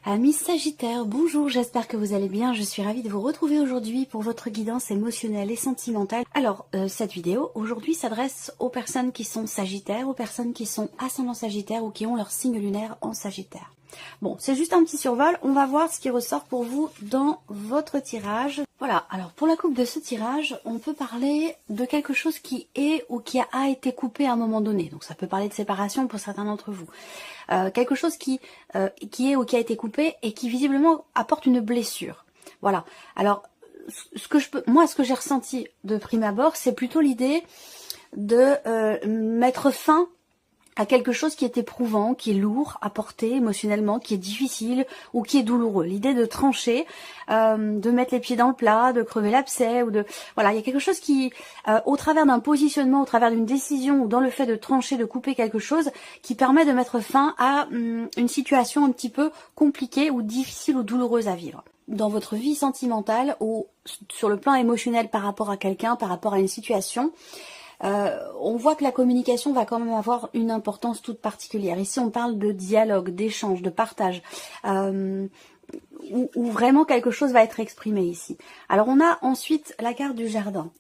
Amis Sagittaire, bonjour, j'espère que vous allez bien. Je suis ravie de vous retrouver aujourd'hui pour votre guidance émotionnelle et sentimentale. Alors, cette vidéo aujourd'hui s'adresse aux personnes qui sont Sagittaires, aux personnes qui sont ascendant Sagittaire ou qui ont leur signe lunaire en Sagittaire. Bon, c'est juste un petit survol, on va voir ce qui ressort pour vous dans votre tirage. Voilà, alors pour la coupe de ce tirage, on peut parler de quelque chose qui est ou qui a été coupé à un moment donné. Donc ça peut parler de séparation pour certains d'entre vous. Quelque chose qui est ou qui a été coupé et qui visiblement apporte une blessure. Voilà, alors ce que j'ai ressenti de prime abord, c'est plutôt l'idée de mettre fin à quelque chose qui est éprouvant, qui est lourd à porter émotionnellement, qui est difficile ou qui est douloureux. L'idée de trancher, de mettre les pieds dans le plat, de crever l'abcès ou de voilà, il y a quelque chose qui, au travers d'un positionnement, au travers d'une décision ou dans le fait de trancher, de couper quelque chose, qui permet de mettre fin à une situation un petit peu compliquée ou difficile ou douloureuse à vivre. Dans votre vie sentimentale ou sur le plan émotionnel par rapport à quelqu'un, par rapport à une situation, on voit que la communication va quand même avoir une importance toute particulière. Ici, on parle de dialogue, d'échange, de partage, où vraiment quelque chose va être exprimé ici. Alors, on a ensuite la carte du jardin.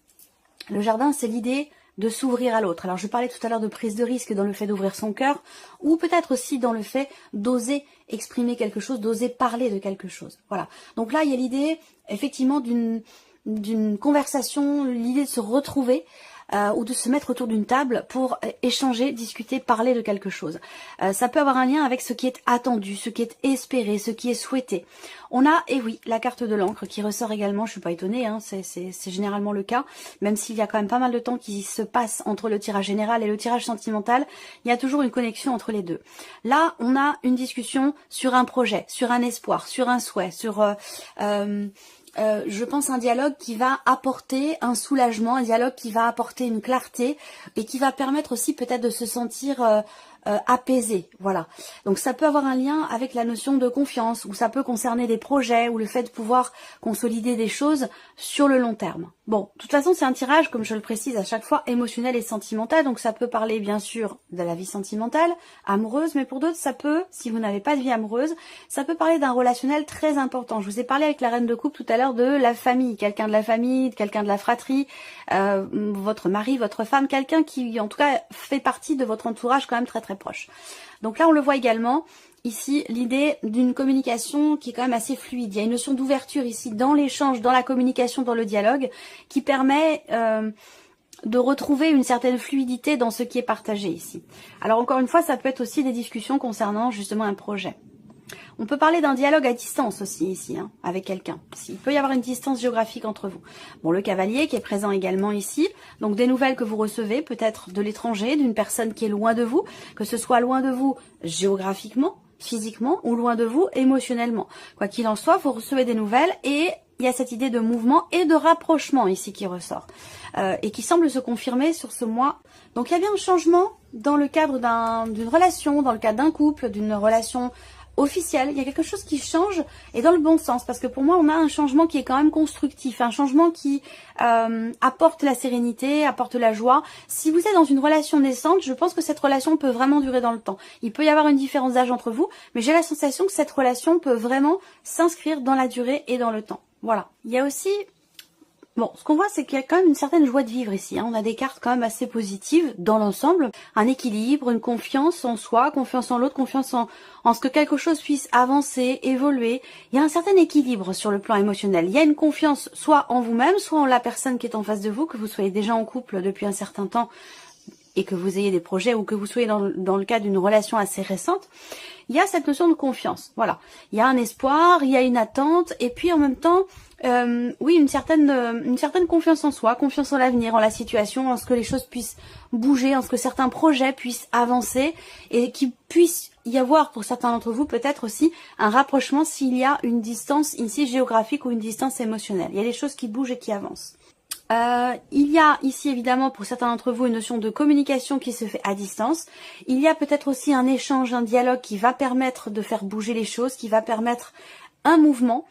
Le jardin, c'est l'idée de s'ouvrir à l'autre. Alors, je parlais tout à l'heure de prise de risque dans le fait d'ouvrir son cœur, ou peut-être aussi dans le fait d'oser exprimer quelque chose, d'oser parler de quelque chose. Voilà. Donc là, il y a l'idée, effectivement, d'une conversation, l'idée de se retrouver, ou de se mettre autour d'une table pour échanger, discuter, parler de quelque chose. Ça peut avoir un lien avec ce qui est attendu, ce qui est espéré, ce qui est souhaité. On a, et oui, la carte de l'encre qui ressort également, je suis pas étonnée, hein, c'est généralement le cas, même s'il y a quand même pas mal de temps qui se passe entre le tirage général et le tirage sentimental, il y a toujours une connexion entre les deux. Là, on a une discussion sur un projet, sur un espoir, sur un souhait, sur... je pense un dialogue qui va apporter un soulagement, un dialogue qui va apporter une clarté et qui va permettre aussi peut-être de se sentir apaisé, voilà. Donc ça peut avoir un lien avec la notion de confiance, ou ça peut concerner des projets, ou le fait de pouvoir consolider des choses sur le long terme. Bon, de toute façon c'est un tirage, comme je le précise à chaque fois, émotionnel et sentimental, donc ça peut parler bien sûr de la vie sentimentale, amoureuse, mais pour d'autres ça peut, si vous n'avez pas de vie amoureuse, ça peut parler d'un relationnel très important. Je vous ai parlé avec la reine de coupe tout à l'heure de la famille, quelqu'un de la famille, quelqu'un de la fratrie, votre mari, votre femme, quelqu'un qui en tout cas fait partie de votre entourage quand même très très proche. Donc là on le voit également, ici l'idée d'une communication qui est quand même assez fluide. Il y a une notion d'ouverture ici dans l'échange, dans la communication, dans le dialogue, qui permet de retrouver une certaine fluidité dans ce qui est partagé ici. Alors encore une fois, ça peut être aussi des discussions concernant justement un projet. On peut parler d'un dialogue à distance aussi ici, hein, avec quelqu'un. Il peut y avoir une distance géographique entre vous. Bon, le cavalier qui est présent également ici. Donc des nouvelles que vous recevez, peut-être de l'étranger, d'une personne qui est loin de vous, que ce soit loin de vous géographiquement, physiquement, ou loin de vous émotionnellement. Quoi qu'il en soit, vous recevez des nouvelles et il y a cette idée de mouvement et de rapprochement ici qui ressort. Et qui semble se confirmer sur ce mois. Donc il y a bien un changement dans le cadre d'une relation, dans le cadre d'un couple, d'une relation officiel, il y a quelque chose qui change et dans le bon sens, parce que pour moi on a un changement qui est quand même constructif, un changement qui apporte la sérénité, apporte la joie. Si vous êtes dans une relation naissante, je pense que cette relation peut vraiment durer dans le temps. Il peut y avoir une différence d'âge entre vous, mais j'ai la sensation que cette relation peut vraiment s'inscrire dans la durée et dans le temps. Voilà. Il y a aussi... Bon, ce qu'on voit, c'est qu'il y a quand même une certaine joie de vivre ici, hein. On a des cartes quand même assez positives dans l'ensemble. Un équilibre, une confiance en soi, confiance en l'autre, confiance en ce que quelque chose puisse avancer, évoluer. Il y a un certain équilibre sur le plan émotionnel. Il y a une confiance soit en vous-même, soit en la personne qui est en face de vous, que vous soyez déjà en couple depuis un certain temps et que vous ayez des projets ou que vous soyez dans le cadre d'une relation assez récente. Il y a cette notion de confiance, voilà. Il y a un espoir, il y a une attente, et puis en même temps, oui, une certaine confiance en soi, confiance en l'avenir, en la situation, en ce que les choses puissent bouger, en ce que certains projets puissent avancer, et qu'il puisse y avoir pour certains d'entre vous peut-être aussi un rapprochement s'il y a une distance ici géographique ou une distance émotionnelle. Il y a des choses qui bougent et qui avancent. Il y a ici évidemment pour certains d'entre vous une notion de communication qui se fait à distance. Il y a peut-être aussi un échange, un dialogue qui va permettre de faire bouger les choses, qui va permettre un mouvement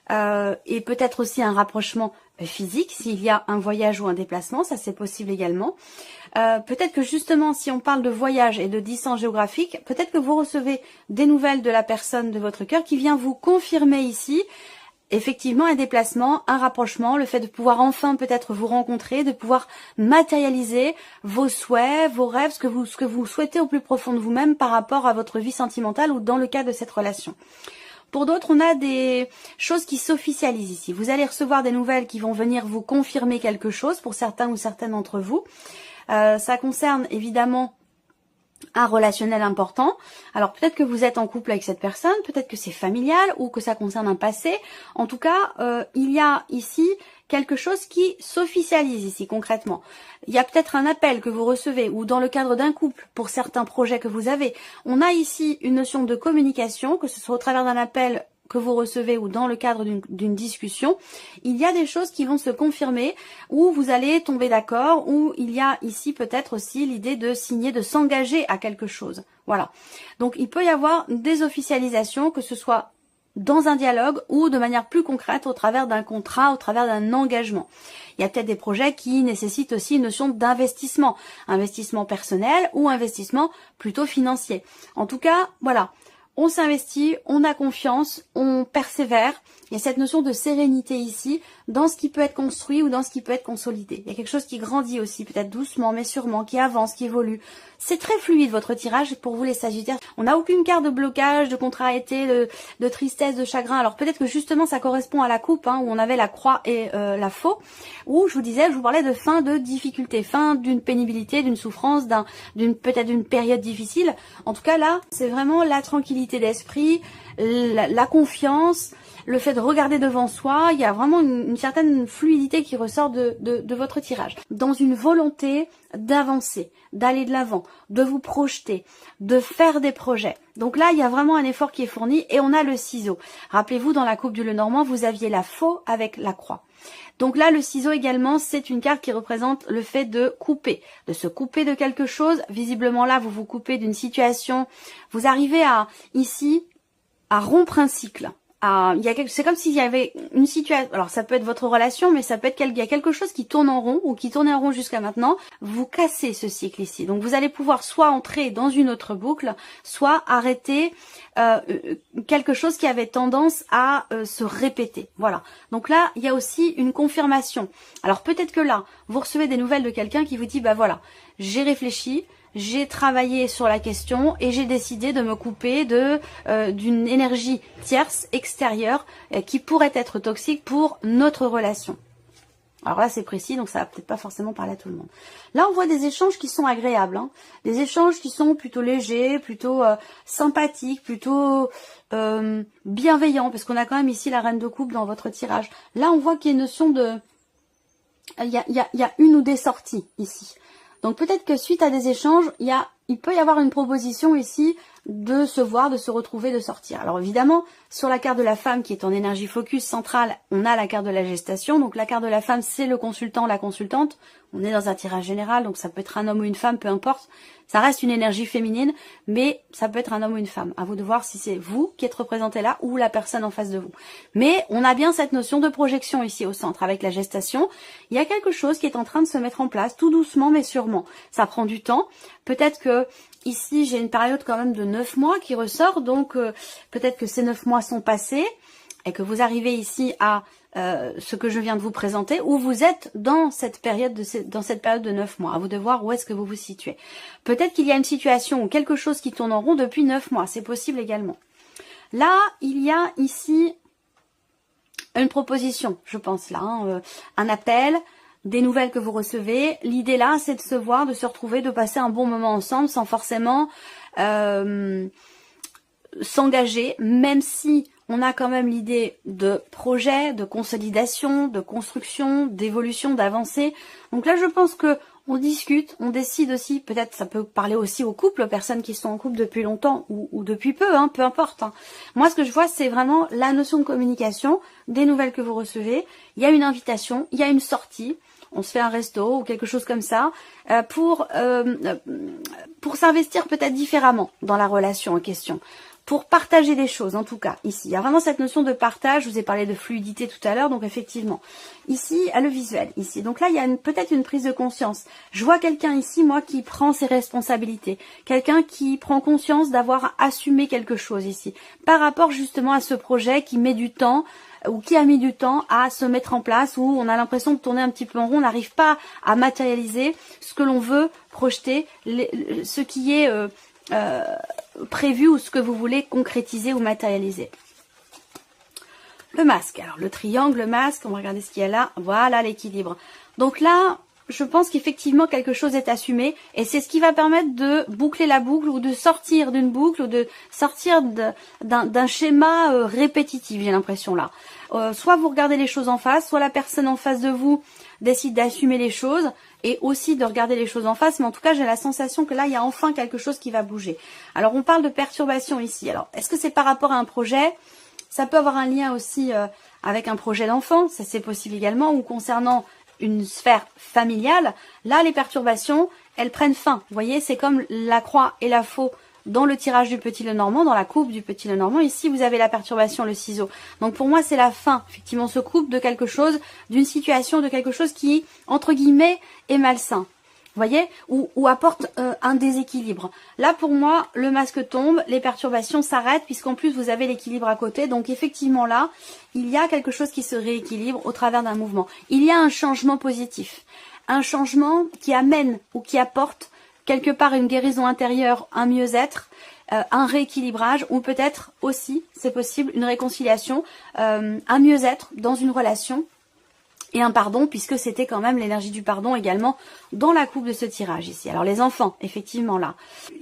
et peut-être aussi un rapprochement physique, s'il y a un voyage ou un déplacement, ça c'est possible également. Peut-être que justement, si on parle de voyage et de distance géographique, peut-être que vous recevez des nouvelles de la personne de votre cœur qui vient vous confirmer ici effectivement un déplacement, un rapprochement, le fait de pouvoir enfin peut-être vous rencontrer, de pouvoir matérialiser vos souhaits, vos rêves, ce que vous souhaitez au plus profond de vous-même par rapport à votre vie sentimentale ou dans le cadre de cette relation. Pour d'autres, on a des choses qui s'officialisent ici. Vous allez recevoir des nouvelles qui vont venir vous confirmer quelque chose pour certains ou certaines d'entre vous. Ça concerne évidemment un relationnel important. Alors peut-être que vous êtes en couple avec cette personne, peut-être que c'est familial ou que ça concerne un passé. En tout cas, il y a ici quelque chose qui s'officialise ici concrètement. Il y a peut-être un appel que vous recevez ou dans le cadre d'un couple pour certains projets que vous avez. On a ici une notion de communication, que ce soit au travers d'un appel que vous recevez ou dans le cadre d'une discussion, il y a des choses qui vont se confirmer, où vous allez tomber d'accord, où il y a ici peut-être aussi l'idée de signer, de s'engager à quelque chose. Voilà. Donc il peut y avoir des officialisations, que ce soit dans un dialogue ou de manière plus concrète au travers d'un contrat, au travers d'un engagement. Il y a peut-être des projets qui nécessitent aussi une notion d'investissement, investissement personnel ou investissement plutôt financier. En tout cas, voilà. On s'investit, on a confiance, on persévère. Il y a cette notion de sérénité ici, dans ce qui peut être construit ou dans ce qui peut être consolidé. Il y a quelque chose qui grandit aussi, peut-être doucement, mais sûrement, qui avance, qui évolue. C'est très fluide votre tirage pour vous les Sagittaires. On n'a aucune carte de blocage, de contrariété, de tristesse, de chagrin. Alors peut-être que justement ça correspond à la coupe, où on avait la croix et la faux, où je vous parlais de fin de difficulté, fin d'une pénibilité, d'une souffrance, peut-être d'une période difficile. En tout cas là, c'est vraiment la tranquillité d'esprit, la confiance, le fait de regarder devant soi. Il y a vraiment une certaine fluidité qui ressort de votre tirage. Dans une volonté d'avancer, d'aller de l'avant, de vous projeter, de faire des projets. Donc là, il y a vraiment un effort qui est fourni et on a le ciseau. Rappelez-vous, dans la coupe du Lenormand, vous aviez la faux avec la croix. Donc là, le ciseau également, c'est une carte qui représente le fait de couper, de se couper de quelque chose. Visiblement là, vous vous coupez d'une situation. Vous arrivez ici à rompre un cycle. C'est comme s'il y avait une situation, alors ça peut être votre relation, mais ça peut être il y a quelque chose qui tourne en rond ou qui tournait en rond jusqu'à maintenant. Vous cassez ce cycle ici. Donc vous allez pouvoir soit entrer dans une autre boucle, soit arrêter quelque chose qui avait tendance à se répéter. Voilà. Donc là, il y a aussi une confirmation. Alors peut-être que là, vous recevez des nouvelles de quelqu'un qui vous dit, bah voilà, j'ai réfléchi, j'ai travaillé sur la question et j'ai décidé de me couper d'une énergie tierce, extérieure, qui pourrait être toxique pour notre relation. Alors là, c'est précis, donc ça va peut-être pas forcément parler à tout le monde. Là, on voit des échanges qui sont agréables, des échanges qui sont plutôt légers, plutôt sympathiques, plutôt bienveillants, parce qu'on a quand même ici la reine de coupe dans votre tirage. Là, on voit qu'il y a une notion de... Il y a une ou des sorties ici. Donc peut-être que suite à des échanges, il peut y avoir une proposition ici de se voir, de se retrouver, de sortir. Alors évidemment, sur la carte de la femme qui est en énergie focus centrale, on a la carte de la gestation. Donc la carte de la femme, c'est le consultant, la consultante. On est dans un tirage général, donc ça peut être un homme ou une femme, peu importe. Ça reste une énergie féminine, mais ça peut être un homme ou une femme. À vous de voir si c'est vous qui êtes représenté là ou la personne en face de vous. Mais on a bien cette notion de projection ici au centre avec la gestation. Il y a quelque chose qui est en train de se mettre en place, tout doucement mais sûrement. Ça prend du temps. Peut-être que ici, j'ai une période quand même de 9 mois qui ressort, donc peut-être que ces 9 mois sont passés et que vous arrivez ici à ce que je viens de vous présenter, ou vous êtes dans cette période de 9 mois. À vous de voir où est-ce que vous vous situez. Peut-être qu'il y a une situation ou quelque chose qui tourne en rond depuis 9 mois, c'est possible également. Là, il y a ici une proposition, je pense là, un appel, des nouvelles que vous recevez. L'idée là, c'est de se voir, de se retrouver, de passer un bon moment ensemble sans forcément s'engager, même si on a quand même l'idée de projet, de consolidation, de construction, d'évolution, d'avancée. Donc là, je pense que on discute, on décide aussi, peut-être ça peut parler aussi aux couples, aux personnes qui sont en couple depuis longtemps ou depuis peu, peu importe. Moi, ce que je vois, c'est vraiment la notion de communication, des nouvelles que vous recevez. Il y a une invitation, il y a une sortie. On se fait un resto ou quelque chose comme ça pour s'investir peut-être différemment dans la relation en question. pour partager des choses, en tout cas, ici. Il y a vraiment cette notion de partage, je vous ai parlé de fluidité tout à l'heure, donc effectivement. Ici, à le visuel, ici. Donc là, il y a peut-être une prise de conscience. Je vois quelqu'un ici, moi, qui prend ses responsabilités. Quelqu'un qui prend conscience d'avoir assumé quelque chose ici. Par rapport justement à ce projet qui met du temps, ou qui a mis du temps à se mettre en place, où on a l'impression de tourner un petit peu en rond, on n'arrive pas à matérialiser ce que l'on veut projeter, ce qui est prévu ou ce que vous voulez concrétiser ou matérialiser. Le masque, alors le triangle, le masque, on va regarder ce qu'il y a là, voilà l'équilibre. Donc là, je pense qu'effectivement quelque chose est assumé et c'est ce qui va permettre de boucler la boucle ou de sortir d'une boucle ou de sortir d'un schéma répétitif, j'ai l'impression là. Soit vous regardez les choses en face, soit la personne en face de vous décide d'assumer les choses et aussi de regarder les choses en face, mais en tout cas j'ai la sensation que là il y a enfin quelque chose qui va bouger. Alors on parle de perturbation ici, alors est-ce que c'est par rapport à un projet? Ça peut avoir un lien aussi avec un projet d'enfant, ça c'est possible également, ou concernant une sphère familiale. Là les perturbations, elles prennent fin, vous voyez, c'est comme la croix et la faux dans le tirage du petit Lenormand, dans la coupe du petit Lenormand. Ici, vous avez la perturbation, le ciseau. Donc pour moi, c'est la fin. Effectivement, on se coupe de quelque chose, d'une situation, de quelque chose qui, entre guillemets, est malsain. Vous voyez, ou apporte un déséquilibre. Là, pour moi, le masque tombe, les perturbations s'arrêtent, puisqu'en plus, vous avez l'équilibre à côté. Donc effectivement, là, il y a quelque chose qui se rééquilibre au travers d'un mouvement. Il y a un changement positif. Un changement qui amène ou qui apporte quelque part une guérison intérieure, un mieux-être, un rééquilibrage ou peut-être aussi, c'est possible, une réconciliation, un mieux-être dans une relation et un pardon puisque c'était quand même l'énergie du pardon également dans la coupe de ce tirage ici. Alors les enfants, effectivement là,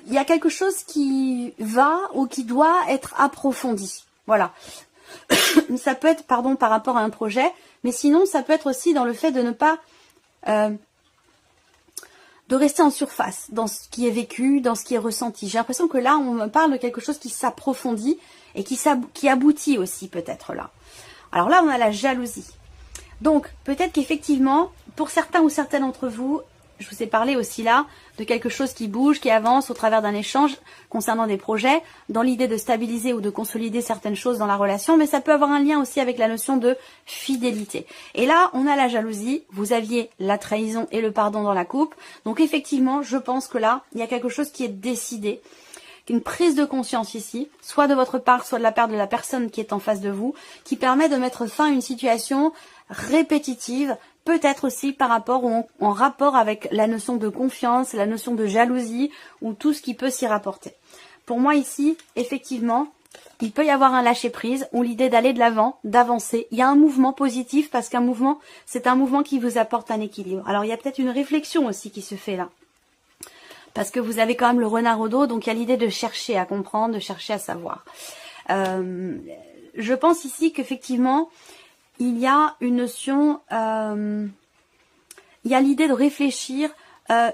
il y a quelque chose qui va ou qui doit être approfondi. Voilà. Ça peut être, pardon, par rapport à un projet, mais sinon ça peut être aussi dans le fait de ne pas... de rester en surface dans ce qui est vécu, dans ce qui est ressenti. J'ai l'impression que là, on me parle de quelque chose qui s'approfondit et qui aboutit aussi peut-être là. Alors là, on a la jalousie. Donc, peut-être qu'effectivement, pour certains ou certaines d'entre vous, je vous ai parlé aussi là de quelque chose qui bouge, qui avance au travers d'un échange concernant des projets, dans l'idée de stabiliser ou de consolider certaines choses dans la relation, mais ça peut avoir un lien aussi avec la notion de fidélité. Et là, on a la jalousie, vous aviez la trahison et le pardon dans la coupe, donc effectivement, je pense que là, il y a quelque chose qui est décidé, une prise de conscience ici, soit de votre part, soit de la part de la personne qui est en face de vous, qui permet de mettre fin à une situation répétitive, peut-être aussi par rapport ou en rapport avec la notion de confiance, la notion de jalousie ou tout ce qui peut s'y rapporter. Pour moi ici, effectivement, il peut y avoir un lâcher-prise ou l'idée d'aller de l'avant, d'avancer. Il y a un mouvement positif parce qu'un mouvement, c'est un mouvement qui vous apporte un équilibre. Alors il y a peut-être une réflexion aussi qui se fait là. Parce que vous avez quand même le renard au dos, donc il y a l'idée de chercher à comprendre, de chercher à savoir. Je pense ici qu'effectivement, il y a une notion, il y a l'idée de réfléchir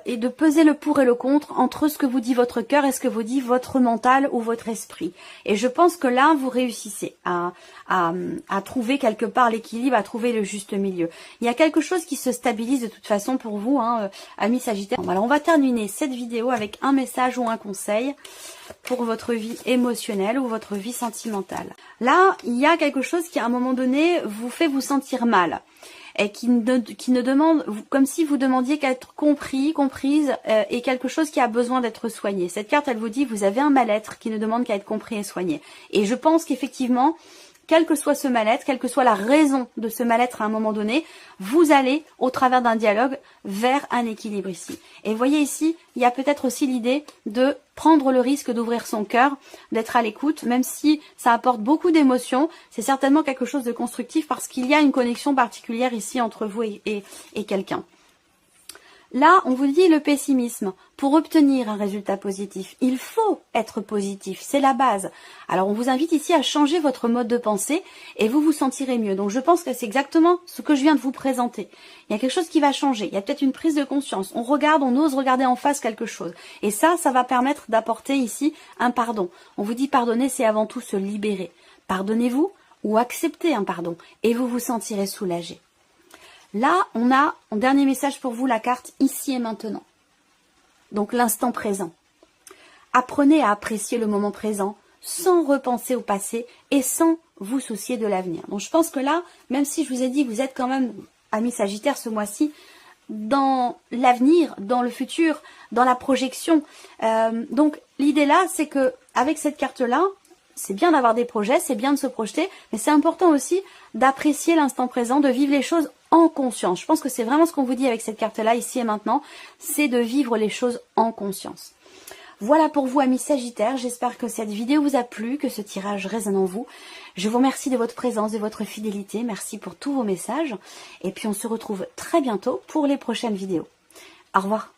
et de peser le pour et le contre entre ce que vous dit votre cœur et ce que vous dit votre mental ou votre esprit. Et je pense que là, vous réussissez à trouver quelque part l'équilibre, à trouver le juste milieu. Il y a quelque chose qui se stabilise de toute façon pour vous, hein, amis Sagittaires. Alors, on va terminer cette vidéo avec un message ou un conseil pour votre vie émotionnelle ou votre vie sentimentale. Là, il y a quelque chose qui, à un moment donné, vous fait vous sentir mal. Et qui ne demande, comme si vous demandiez qu'à être compris, comprise, et quelque chose qui a besoin d'être soigné. Cette carte, elle vous dit, vous avez un mal-être qui ne demande qu'à être compris et soigné. Et je pense qu'effectivement, quel que soit ce mal-être, quelle que soit la raison de ce mal-être à un moment donné, vous allez, au travers d'un dialogue, vers un équilibre ici. Et vous voyez ici, il y a peut-être aussi l'idée de prendre le risque d'ouvrir son cœur, d'être à l'écoute, même si ça apporte beaucoup d'émotions, c'est certainement quelque chose de constructif parce qu'il y a une connexion particulière ici entre vous et quelqu'un. Là, on vous dit le pessimisme. Pour obtenir un résultat positif, il faut être positif, c'est la base. Alors, on vous invite ici à changer votre mode de pensée et vous vous sentirez mieux. Donc, je pense que c'est exactement ce que je viens de vous présenter. Il y a quelque chose qui va changer, il y a peut-être une prise de conscience. On regarde, on ose regarder en face quelque chose. Et ça va permettre d'apporter ici un pardon. On vous dit pardonner, c'est avant tout se libérer. Pardonnez-vous ou acceptez un pardon et vous vous sentirez soulagé. Là, on a, en dernier message pour vous, la carte ici et maintenant. Donc l'instant présent. Apprenez à apprécier le moment présent, sans repenser au passé et sans vous soucier de l'avenir. Donc je pense que là, même si je vous ai dit que vous êtes quand même, amis Sagittaire, ce mois-ci, dans l'avenir, dans le futur, dans la projection. Donc l'idée là, c'est que avec cette carte-là, c'est bien d'avoir des projets, c'est bien de se projeter, mais c'est important aussi d'apprécier l'instant présent, de vivre les choses en conscience. Je pense que c'est vraiment ce qu'on vous dit avec cette carte-là, ici et maintenant, c'est de vivre les choses en conscience. Voilà pour vous, amis Sagittaires. J'espère que cette vidéo vous a plu, que ce tirage résonne en vous. Je vous remercie de votre présence, de votre fidélité. Merci pour tous vos messages. Et puis on se retrouve très bientôt pour les prochaines vidéos. Au revoir.